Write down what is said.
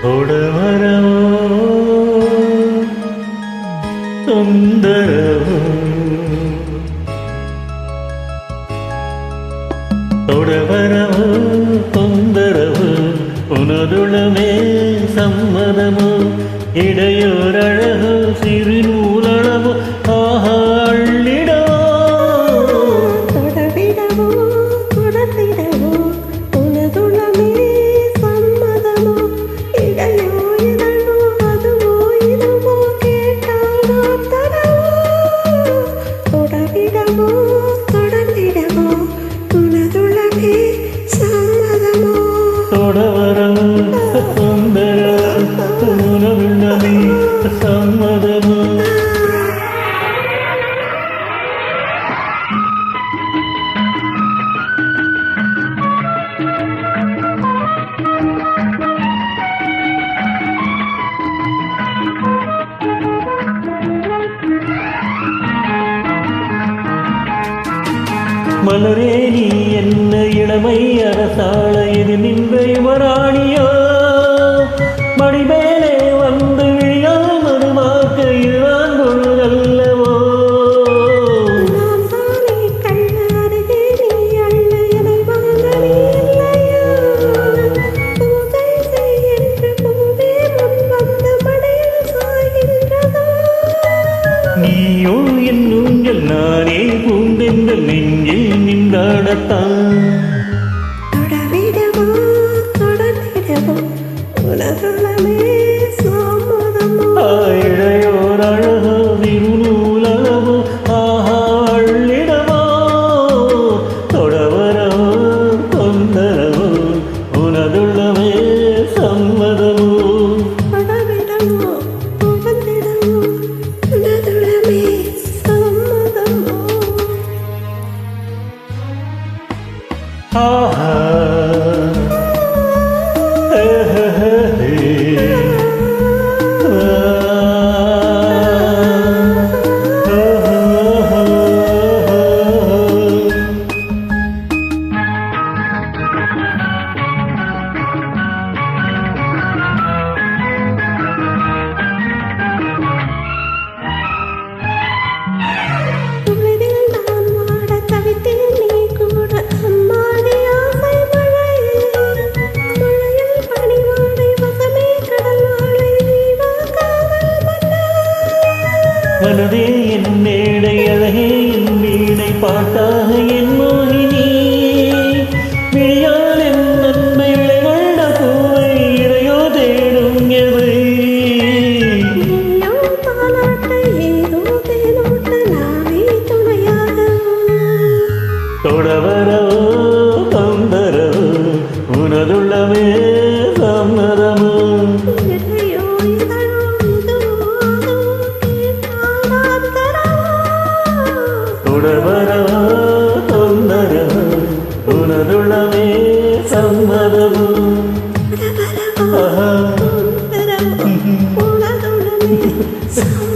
தொடவரவோ தொந்தரவோ தொடவரவோ தொந்தரவோ உனதுளமே சம்மதமோ இடையோரழகோ சிறுநூலளவோ ஆஹா அள்ளிடவோ தொடவிடவோ தொடர்ந்திடவோ உனதுளமே சம்மதமோ இடையோ இதழோ அதுவோ இதுவோ கேட்டால் நான் தரவோ தொடவிடவோ தொடர்ந்திடவோ உனதுளமே சம்மதமோ தொடவரவோ தொந்தரவோ உனதுளமே சம்மதமோ மலரே நீ என்ன இளமை அரசாள இது நின்ற யுவராணியோ மடிமேலே வந்து விழியால் மறுமாக்க இதுதான் பொழுதல்லவோ நான் தானே கள்ள அருகே நீ அள்ள என வாங்க நீ இல்லையா பூஜை செய் என்று பூவே முன் வந்த மடையில் சாய்கின்றதா நீயோ என் ஊஞ்சல் நானே பூந்தென்ற நெஞ்சில் நின்றாடத்தான் தொடவிடவோ தொடர்ந்திடவோ உனதுளமே சம்மதமோ இடையோர் அழகோ திருநூலளவோ ஆஹா அள்ளிடவோ தொடவரவோ தொந்தரவோ உனதுள்ளமே சம்மதமோ தொடவிடவோ தொடர்ந்திடவோ உனதுளமே சம்மதமோ ஆஹா துளிரில் நான் வாட தவித்தேன் நீ கூட அம்மாடி ஆசை மழையில் பனிவாடை வசமே கடல் வாழை நீவா காவல் மன்னா மனதே என் மேடை அழகே என் வீணை பாட்டாக என் மோகினி விழியால் என் நன்மை விளைகொண்ட பூவை இறையோ தேடும் எவை நீயோ தாலாட்ட ஏதோ தேனோட்ட நானே துணையாக தொடவரவோ தொந்தரவோ உனதுள்ளமே சம்மதமோ இடையோ இதழோ இதுவோ அதுவோ கேட்டால் நான் தரவோ தொடவரவோ தொந்தரவோ உனதுள்ளமே சம்மதமோ தொடவரவோ தொடரவோ உனதுளமே சம்மதமோ